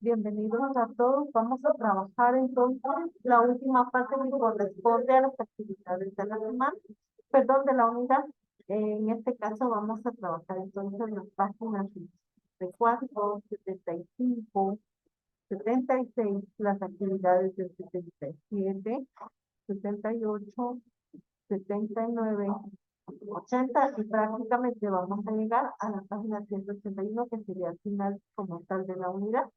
Bienvenidos a todos. Vamos a trabajar entonces la última parte que corresponde a las actividades de la semana, perdón, de la unidad. En este caso vamos a trabajar entonces las páginas 74, 75, 76, las actividades del 77, 78, 79, 80 y prácticamente vamos a llegar a la página 181 que sería el final como tal de la unidad.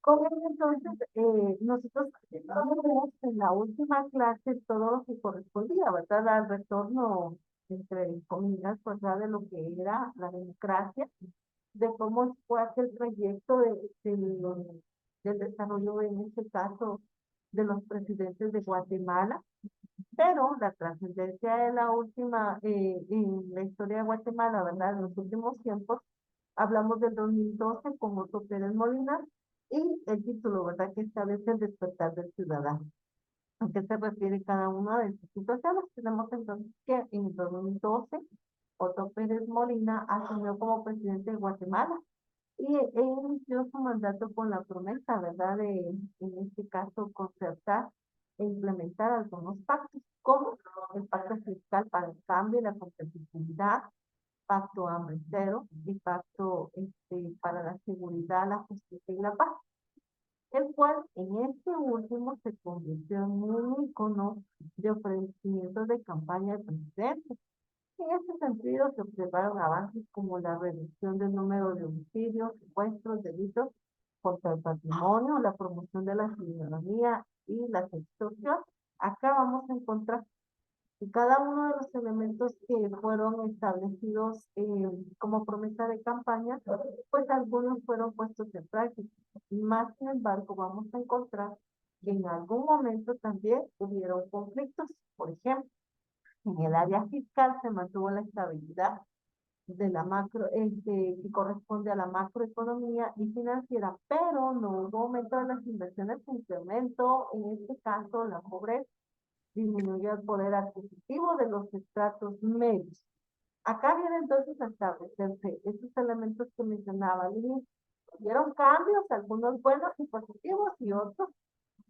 Con ello, entonces, nosotros vimos en la última clase todo lo que correspondía, ¿verdad? Al retorno, entre comillas, ¿verdad? De lo que era la democracia, de cómo fue aquel proyecto del desarrollo, en este caso, de los presidentes de Guatemala, pero la trascendencia de la última, en la historia de Guatemala, ¿verdad? En los últimos tiempos, hablamos del 2012 con Otto Pérez Molina y el título, ¿verdad? Que establece el despertar del ciudadano. ¿A qué se refiere cada una de estas situaciones? Tenemos entonces que en el 2012 Otto Pérez Molina asumió como presidente de Guatemala y inició su mandato con la promesa, ¿verdad? De, en este caso, concertar e implementar algunos pactos, como el pacto fiscal para el cambio y la competitividad, pacto hambre cero y pacto para la seguridad, la justicia y la paz, el cual en este último se convirtió en un icono de ofrecimientos de campaña de presidente. En este sentido, se observaron avances como la reducción del número de homicidios, secuestros, delitos contra el patrimonio, la promoción de la ciudadanía y la extorsión. Acá vamos a encontrar y cada uno de los elementos que fueron establecidos como promesa de campaña, pues algunos fueron puestos en práctica. Más sin embargo, vamos a encontrar que en algún momento también hubieron conflictos. Por ejemplo, en el área fiscal se mantuvo la estabilidad de la macro, que corresponde a la macroeconomía y financiera, pero no hubo aumento de las inversiones, incremento, en este caso, la pobreza, disminuyó el poder adquisitivo de los estratos medios. Acá viene entonces a establecerse estos elementos que mencionaba al inicio. Hubieron cambios, algunos buenos y positivos y otros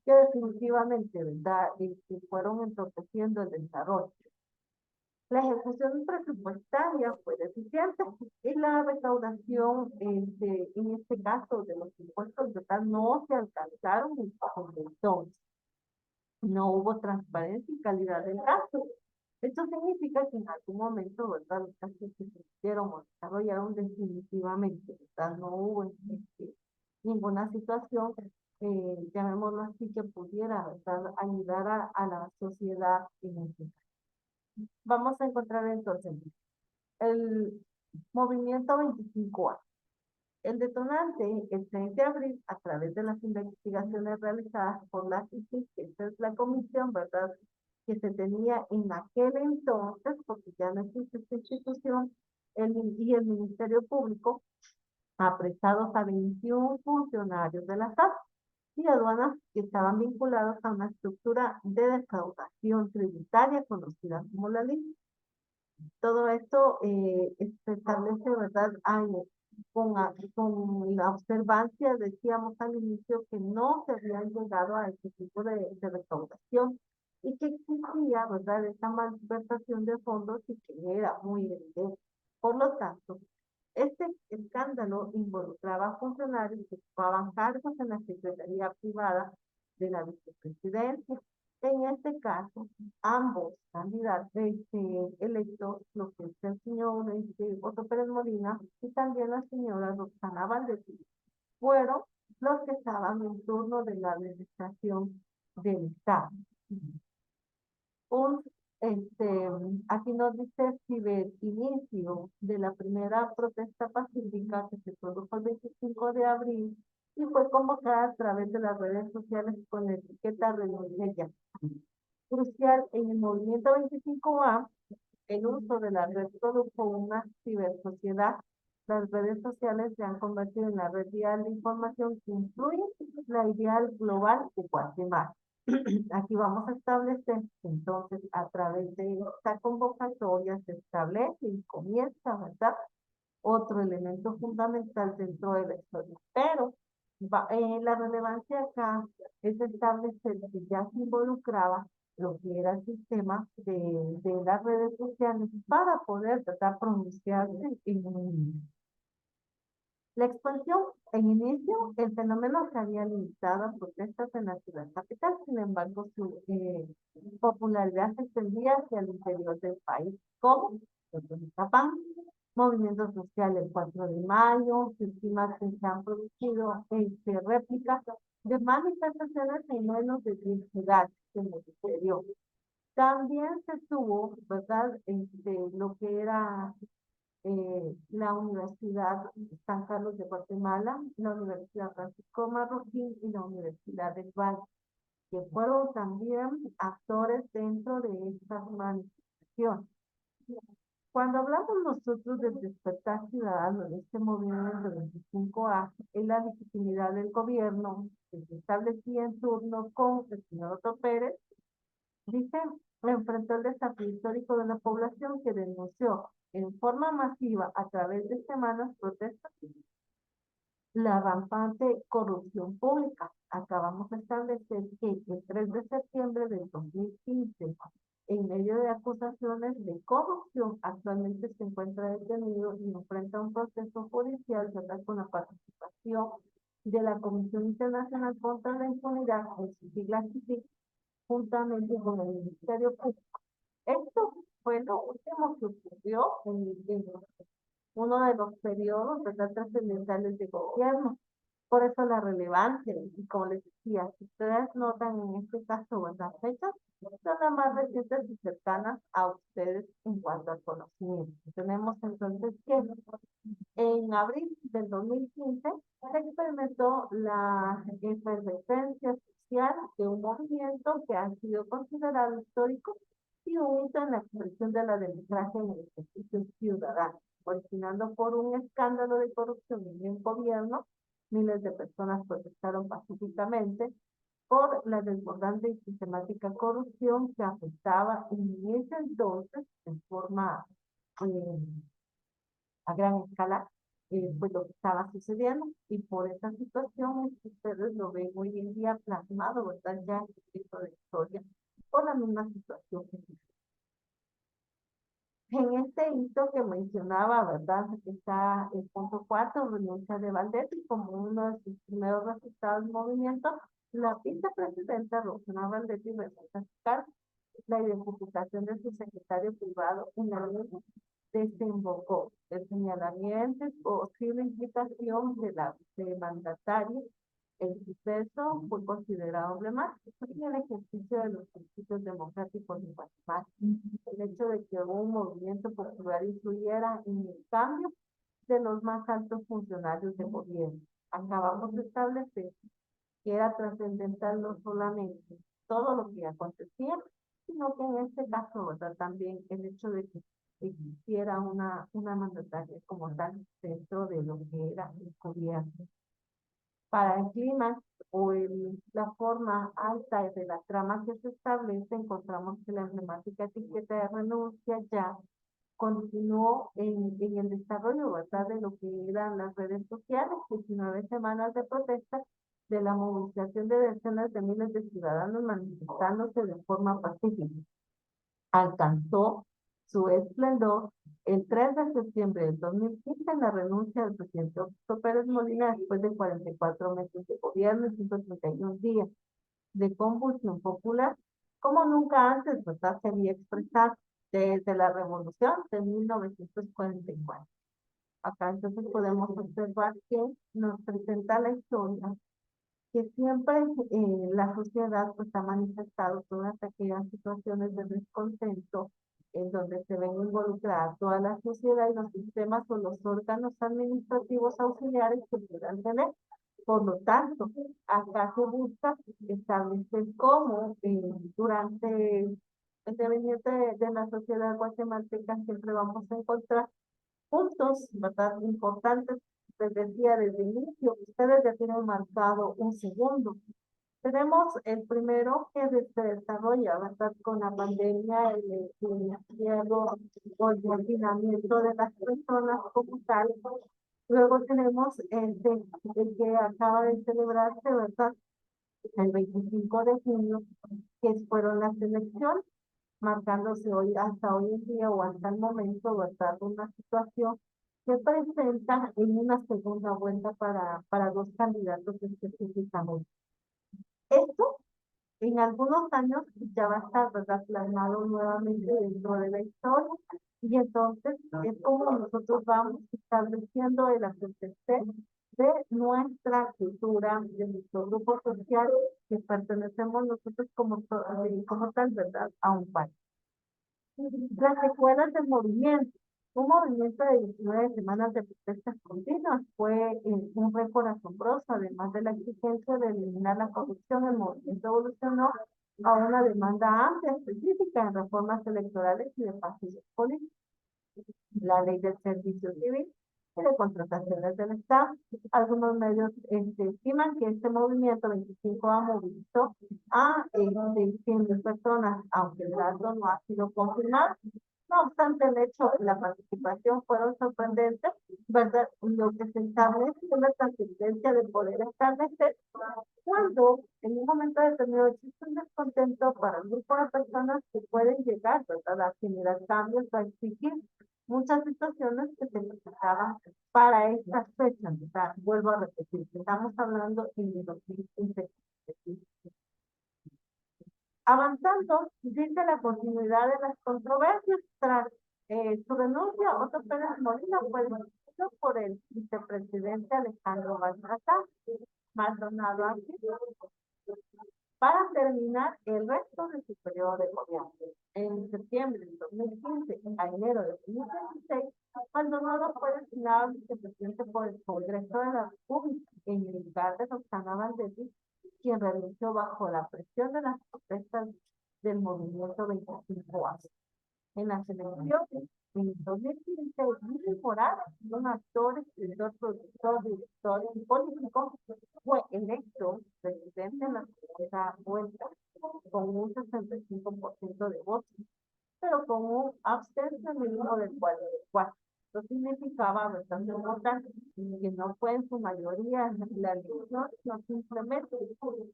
que definitivamente, ¿verdad? Fueron entorpeciendo el desarrollo. La ejecución presupuestaria fue deficiente y la recaudación, en este caso de los impuestos, ¿verdad? No se alcanzaron en entonces. No hubo transparencia y calidad del gasto. Esto significa que en algún momento, ¿verdad? Los gastos que se hicieron o desarrollaron definitivamente, ¿verdad? No hubo ninguna situación, llamémoslo así, que pudiera, ¿verdad? Ayudar a la sociedad en este caso. Vamos a encontrar entonces el movimiento 25A. El detonante, el 6 de abril, a través de las investigaciones realizadas por la CICIG, que esta es la comisión, ¿verdad?, que se tenía en aquel entonces, porque ya no existe esta institución, y el Ministerio Público, apresados a 21 funcionarios de la SAT y aduanas que estaban vinculados a una estructura de defraudación tributaria conocida como la LIC. Todo esto se establece, ¿verdad? Con la observancia, decíamos al inicio, que no se habían llegado a este tipo de recaudación y que existía, ¿verdad?, esta malversación de fondos y que era muy evidente. Por lo tanto, este escándalo involucraba a funcionarios que ocupaban cargos en la Secretaría Privada de la Vicepresidencia. En este caso, ambos candidatos electos, lo que es el señor Otto Pérez Molina y también la señora Roxana Valdez, fueron los que estaban en turno de la administración del Estado. Un, aquí nos dice inicio de la primera protesta pacífica que se produjo el 25 de abril y fue convocada a través de las redes sociales con la etiqueta Renuncia. Crucial en el movimiento 25A, el uso de la red produjo una cibersociedad. Las redes sociales se han convertido en la red vial de información que influye la ideal global de Guatemala. Aquí vamos a establecer, entonces, a través de esta convocatoria se establece y comienza, ¿verdad?, otro elemento fundamental dentro de la historia. Pero la relevancia acá es establecer que ya se involucraba lo que era el sistema de las redes sociales para poder tratar de pronunciarse en un la expansión, en inicio, el fenómeno se había limitado a protestas en la ciudad capital, sin embargo, su popularidad se extendía hacia el interior del país, como en Capán, movimientos sociales el 4 de mayo, se estima que se han producido réplicas de manifestaciones en menos de 10 ciudades en el exterior. También se tuvo, ¿verdad?, lo que era la Universidad San Carlos de Guatemala, la Universidad Francisco Marroquín y la Universidad del Valle, que fueron también actores dentro de estas manifestaciones. Cuando hablamos nosotros del despertar ciudadano en este movimiento 25A, es la legitimidad del gobierno que se establecía en turno con el señor Otto Pérez, dice, enfrentó el desafío histórico de la población que denunció en forma masiva a través de semanas protestas la rampante corrupción pública. Acabamos de establecer que el 3 de septiembre del 2015, en medio de acusaciones de corrupción, actualmente se encuentra detenido y enfrenta un proceso judicial con la participación de la Comisión Internacional contra la Impunidad, en sus siglas juntamente con el Ministerio Público. Esto fue lo último que ocurrió en uno de los periodos, ¿verdad?, trascendentales de gobierno. Por eso la relevancia, y como les decía, si ustedes notan en este caso, ¿verdad?, fechas, son las más recientes y cercanas a ustedes en cuanto al conocimiento. Tenemos entonces que en abril del 2015 se experimentó la efervescencia social de un movimiento que ha sido considerado histórico y un hito en la expresión de la democracia en el ejercicio ciudadano, originando por un escándalo de corrupción en el gobierno. Miles de personas protestaron pacíficamente por la desbordante y sistemática corrupción que afectaba en ese entonces en forma eh, a gran escala, pues lo que estaba sucediendo, y por esa situación es que ustedes lo ven hoy en día plasmado, ¿verdad?, ya en el libro de historia, por la misma situación que sucede. En este hito que mencionaba, ¿verdad?, está el punto 4, renuncia de Valdetti, como uno de sus primeros resultados del movimiento. La vicepresidenta Rosana Valdetti resulta sacar la identificación de su secretario privado en la ley desembocó el señalamiento y posible implicación de la mandataria. El suceso fue considerado emblemático en el ejercicio de los principios democráticos de Guatemala. El hecho de que un movimiento popular influyera en el cambio de los más altos funcionarios de gobierno. Acabamos de establecer que era trascendental no solamente todo lo que acontecía, sino que en este caso, ¿verdad?, también el hecho de que existiera una mandataria como tal dentro de lo que era el gobierno. Para el clima o la forma alta de la trama que se establece, encontramos que la emblemática etiqueta de renuncia ya continuó en el desarrollo, ¿verdad?, de lo que eran las redes sociales, 19 semanas de protesta, de la movilización de decenas de miles de ciudadanos manifestándose de forma pacífica. Alcanzó su esplendor el 3 de septiembre del 2015 en la renuncia del presidente Augusto Pérez Molina después de 44 meses de gobierno y 131 días de convulsión popular, como nunca antes, ¿verdad?, se había expresado desde la revolución de 1944. Acá entonces podemos observar que nos presenta la historia que siempre la sociedad pues ha manifestado todas aquellas situaciones de descontento en donde se ven involucradas toda la sociedad y los sistemas o los órganos administrativos auxiliares que puedan tener. Por lo tanto, acá se busca establecer cómo durante el devenir de la sociedad guatemalteca siempre vamos a encontrar puntos, ¿verdad?, importantes. Les decía desde el inicio, ustedes ya tienen marcado un segundo, Tenemos el primero que se desarrolla, ¿verdad? Con la pandemia, el encierro o el confinamiento de las personas como tal. Luego tenemos el que acaba de celebrarse, ¿verdad? El 25 de junio, que fueron las elecciones, marcándose hoy, hasta hoy en día o hasta el momento, ¿verdad? Una situación que presenta en una segunda vuelta para dos candidatos específicamente. Esto en algunos años ya va a estar, ¿verdad? Plasmado nuevamente dentro de la historia y entonces es como nosotros vamos estableciendo el acontecer de nuestra cultura, de nuestro grupo social, que pertenecemos nosotros como tal, ¿verdad? A un país. Las secuelas del movimiento. Un movimiento de 19 semanas de protestas continuas fue un récord asombroso, además de la exigencia de eliminar la corrupción. El movimiento evolucionó a una demanda amplia, específica en reformas electorales y de partidos políticos, la ley del servicio civil y de contrataciones del Estado. Algunos medios estiman que este movimiento 25 ha movilizado a 100.000 personas, aunque el dato no ha sido confirmado. No obstante, el hecho y la participación fueron sorprendentes, ¿verdad? Lo que se establece es una trascendencia de poder establecer cuando en un momento determinado existe un descontento para un grupo de personas que pueden llegar, ¿verdad? A generar cambios, a exigir muchas situaciones que se presentaban para estas fechas. O sea, vuelvo a repetir, estamos hablando en el 2015. Avanzando, dice la continuidad de las controversias tras su renuncia. Otto Pérez Molina fue elegido por el vicepresidente Alejandro Baltasar Maldonado para terminar el resto de su periodo de gobierno. En septiembre de 2015 a enero de 2016, Maldonado fue designado vicepresidente por el Congreso de la República en el lugar de Roxana Valdetti, quien renunció bajo la presión de las protestas del movimiento 25 años. En las elecciones, en 2015, Luis Morales, un actor, escritor, productor, director y político, fue electo presidente en la segunda vuelta con un 65% de votos, pero con un abstención mínimo del 44. Esto significaba bastante importante que no fue en su mayoría la elección, sino simplemente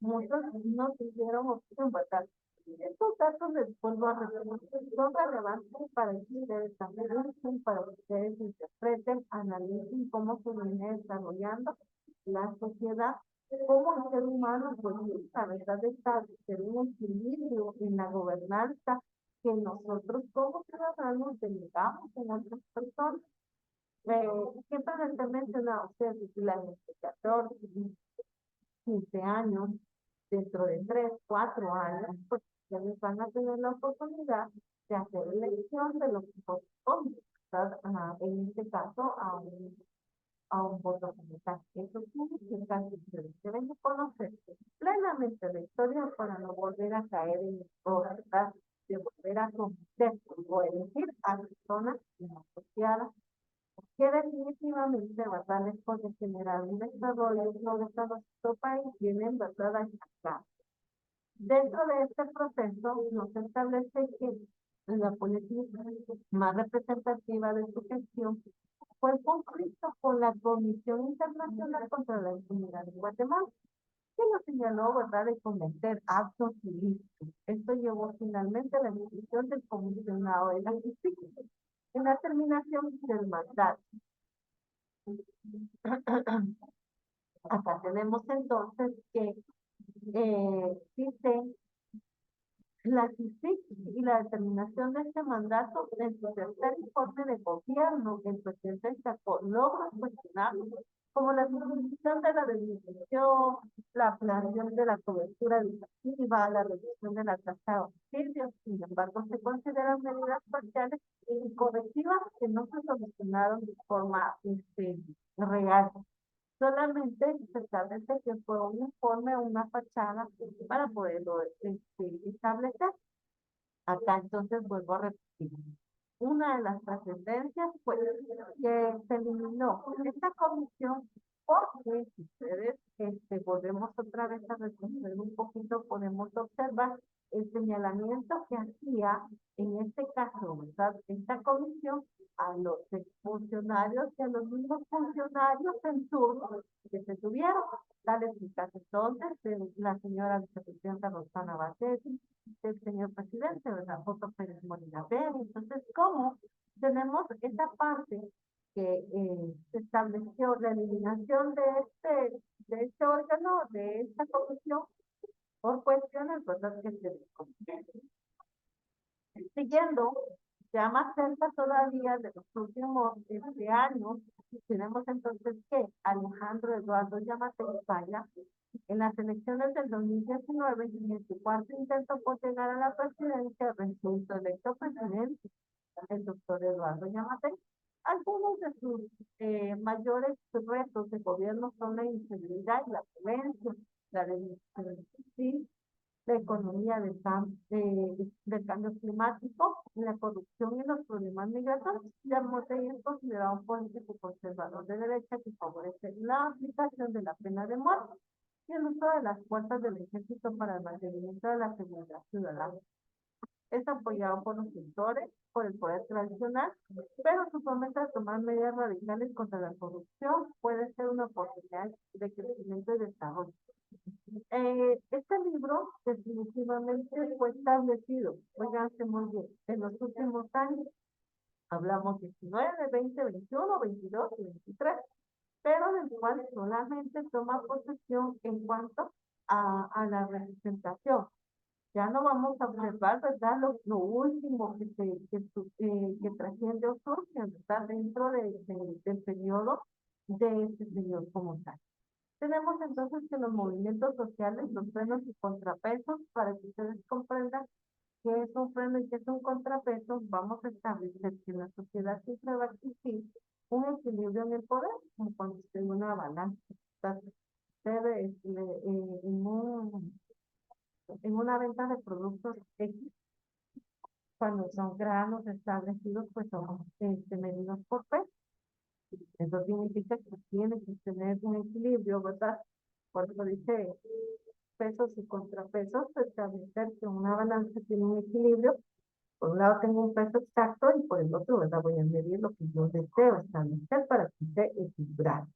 muchos no tuvieron opción, ¿verdad? Estos datos les vuelvo a repetir, son relevantes para que ustedes también para que ustedes interpreten, analicen cómo se viene desarrollando la sociedad, cómo el ser humano pues la verdad está de un equilibrio en la gobernanza que nosotros como ciudadanos delegamos en otras personas. Siempre les he mencionado a ustedes que la 14, 15 años, dentro de 3, 4 años, pues ustedes van a tener la oportunidad de hacer elección de lo que corresponde, ¿verdad? En este caso, a un voto general. Eso significa que ustedes deben de conocer plenamente la historia para no volver a caer en el error, ¿verdad? De volver a cometer o elegir a personas asociadas que definitivamente, ¿verdad? Les puede generar un desarrollo sobre todo nuestro país, tienen, ¿verdad? Acá. Dentro de este proceso nos establece que la política más representativa de su gestión fue el conflicto con la Comisión Internacional contra la Impunidad en Guatemala, que lo señaló, ¿verdad?, de cometer actos ilícitos. Esto llevó finalmente a la decisión del comisionado de la justicia en la terminación del mandato. Acá tenemos entonces que dice la CICIG y la determinación de este mandato en su tercer informe de gobierno, el presidente destacó logros cuestionables como la disminución de la desnutrición, la ampliación de la cobertura educativa, la reducción de la tasa de homicidios. Sin embargo, se consideran medidas parciales y correctivas que no se solucionaron de forma real. Solamente se establece que fue un informe, una fachada para poderlo establecer. Acá entonces vuelvo a repetir. Una de las trascendencias fue que se eliminó esta comisión Porque si ustedes volvemos otra vez a retroceder un poquito, podemos observar el señalamiento que hacía en este caso, ¿verdad? Esta comisión a los funcionarios y a los mismos funcionarios en turno que se tuvieron. Tal es el caso entonces de la señora vicepresidenta Rosana Bachetti, del señor presidente, ¿verdad? Otto Pérez Molina Pérez. Entonces, ¿cómo tenemos esa parte que se estableció la eliminación de este órgano, de esta comisión, por cuestiones, ¿verdad? Que se desconocen? Siguiendo, ya más cerca todavía de los últimos años, tenemos entonces que Alejandro Eduardo Yamatei Paya, en las elecciones del 2019, en su cuarto intento por llegar a la presidencia, resultó electo presidente el doctor Eduardo Yamatei. Algunos de sus mayores retos de gobierno son la inseguridad y la violencia, la delincuencia, la economía del cambio climático, la corrupción y los problemas migratorios. Yamatei es considerado un político conservador de derecha que favorece la aplicación de la pena de muerte y el uso de las fuerzas del ejército para el mantenimiento de la seguridad ciudadana. Es apoyado por los sectores, por el poder tradicional, pero su promesa de tomar medidas radicales contra la corrupción puede ser una oportunidad de crecimiento y desarrollo. Este libro definitivamente fue establecido, oiganse muy bien, en los últimos años. Hablamos 19, 20, 21, 22 y 23, pero del cual solamente toma posesión en cuanto a la representación. Ya no vamos a observar, ¿verdad? Lo último que trasciende o surge, ¿verdad? Dentro del periodo de este señor como tal. Tenemos entonces que los movimientos sociales, los frenos y contrapesos, para que ustedes comprendan qué es un freno y qué es un contrapeso, vamos a establecer que en la sociedad siempre va a existir un equilibrio en el poder, como cuando usted en una balanza. Usted en una venta de productos X, cuando son granos establecidos, pues son medidos por peso. Eso significa que tiene que tener un equilibrio, ¿verdad? Por eso dice pesos y contrapesos, establecer que una balanza tiene un equilibrio. Por un lado tengo un peso exacto y por el otro, ¿verdad? Voy a medir lo que yo deseo establecer para que esté equilibrado.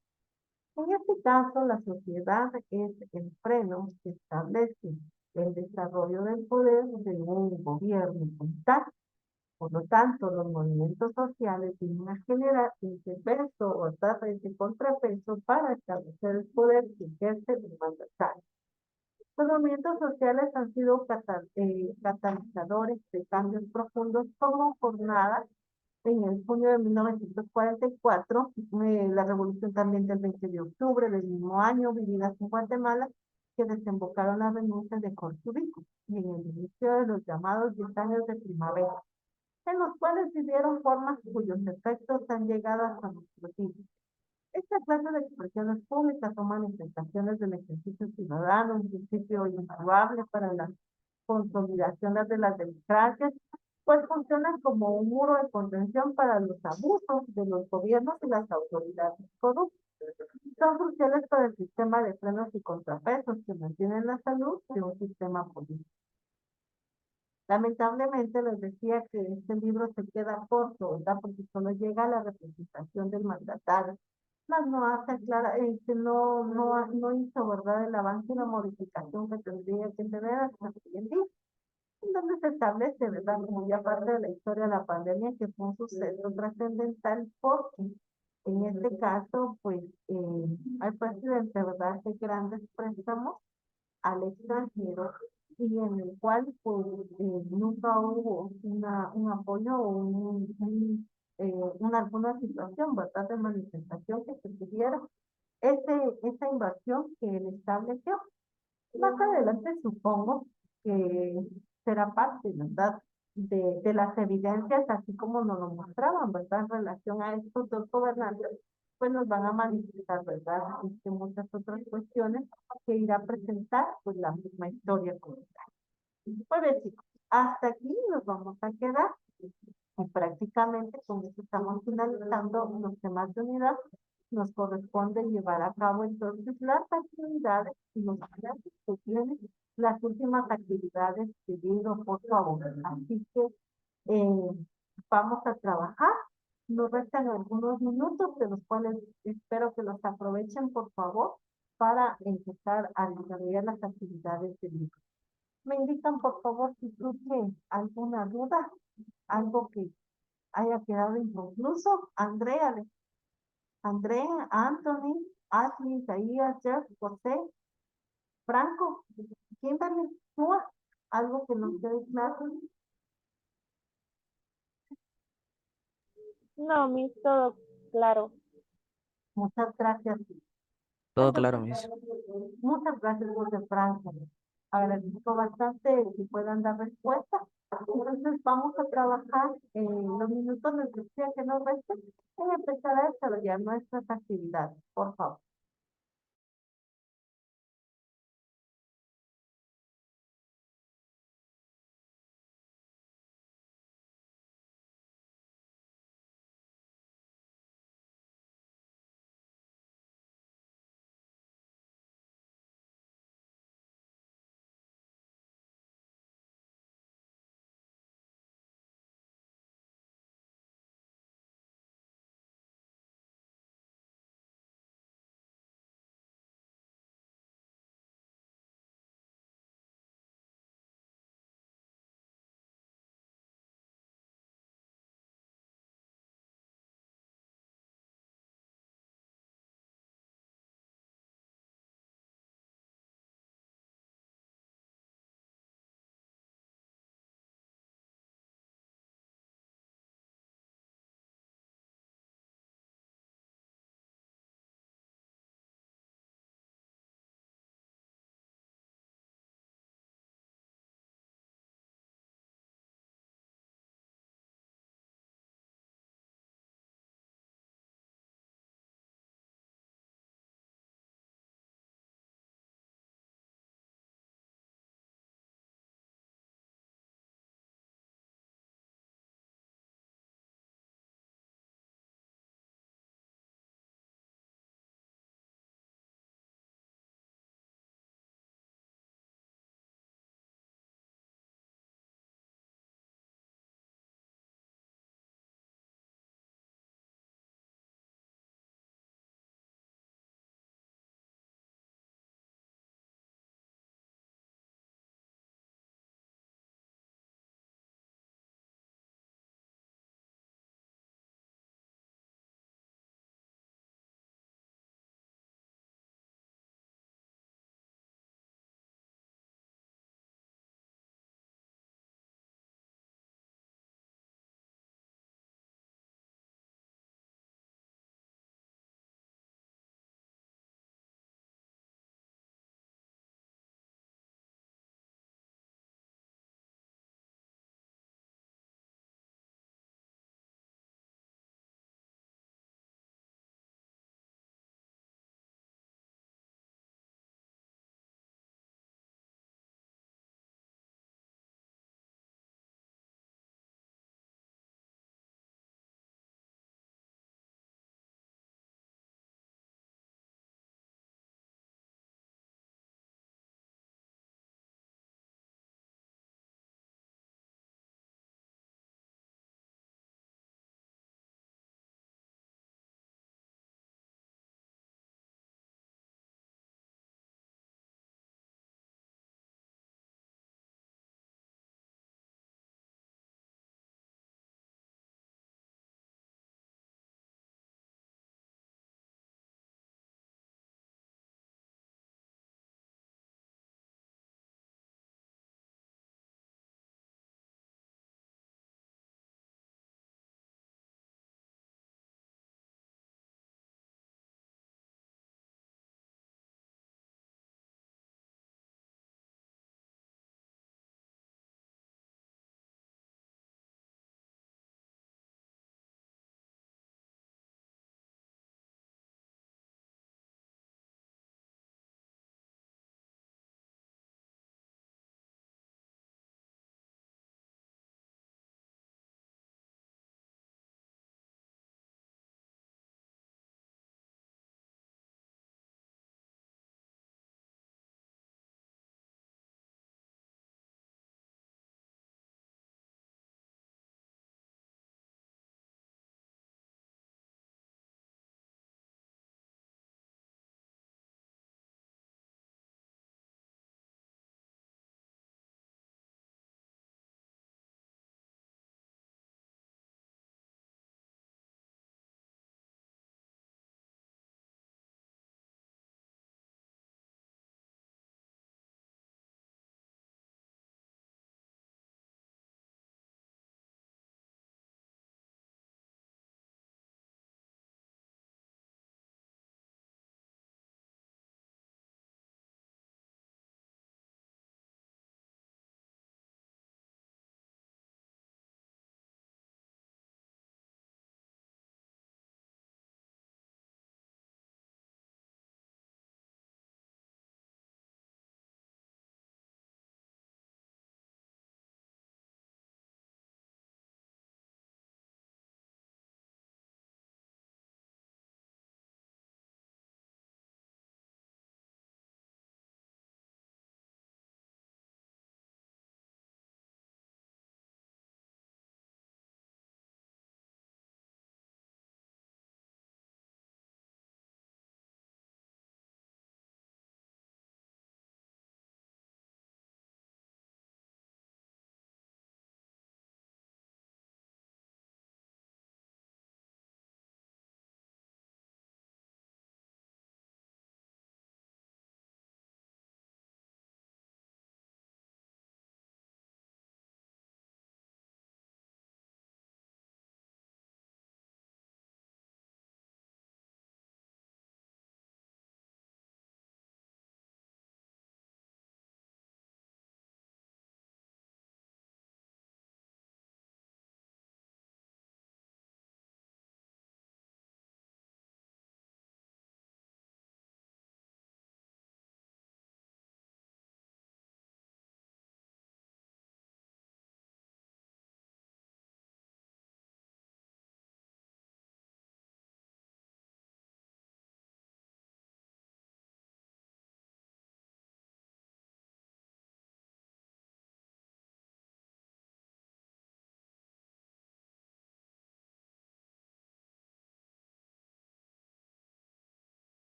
En este caso, la sociedad es el freno que establece el desarrollo del poder de un gobierno como tal. Por lo tanto, los movimientos sociales tienen a generar ese peso o ese contrapeso para establecer el poder que ejerce el mandatario. Los movimientos sociales han sido catalizadores de cambios profundos como jornadas en el junio de 1944, la revolución también del 20 de octubre del mismo año, vividas en Guatemala, que desembocaron las renuncias de Cortubico y en el inicio de los llamados 10 años de primavera, en los cuales vivieron formas cuyos efectos han llegado hasta nuestros días. Esta clase de expresiones públicas son manifestaciones del ejercicio ciudadano, un principio invaluable para la consolidación de las democracias, pues funcionan como un muro de contención para los abusos de los gobiernos y las autoridades corruptas. Son cruciales para el sistema de frenos y contrapesos que mantienen la salud de un sistema político. Lamentablemente les decía que este libro se queda corto, ¿verdad? Porque solo llega a la representación del mandatario. Más no hace clara, no hizo, ¿verdad?, el avance y la modificación que tendría que tener hasta hoy en día, en donde se establece, ¿verdad?, como ya parte de la historia de la pandemia, que fue un suceso trascendental porque en este caso, pues, el presidente, ¿verdad?, hace grandes préstamos al extranjero y en el cual pues, nunca hubo un apoyo o alguna situación, ¿verdad?, de manifestación que se tuviera esa inversión que él estableció. Más adelante supongo que será parte, ¿verdad?, de las evidencias, así como nos lo mostraban, ¿verdad?, en relación a estos dos gobernantes, pues nos van a manifestar, ¿verdad?, muchas otras cuestiones que irá a presentar, pues, la misma historia como tal. Pues bien, chicos, hasta aquí nos vamos a quedar. Y prácticamente con eso estamos finalizando los temas de unidad nos corresponde llevar a cabo entonces las actividades y los planes que tienen las últimas actividades que digo, por favor. Así que eh, vamos a trabajar. Nos restan algunos minutos, de los cuales espero que los aprovechen, por favor, para empezar a desarrollar las actividades del día. Me indican, por favor, si surge alguna duda, algo que haya quedado inconcluso. Andrea, Anthony, Ashley, Isaías, Jeff, José, Franco, Kimberly, Tua, algo que nos quede claro. No, Miss, todo claro. Muchas gracias. Todo claro, Entonces, Miss. muchas gracias, José Franco. Agradezco bastante que puedan dar respuesta. Entonces, vamos a trabajar en los minutos que nos resten y empezar a desarrollar nuestras actividades, por favor.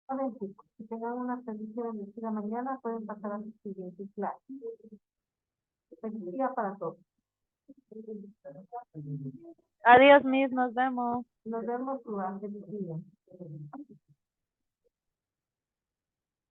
Saben, chicos, que tengan una feliz y bendecida mañana, pueden pasar a su siguiente clase. Feliz día para todos. Adiós, Miss, nos vemos. Nos vemos durante el día.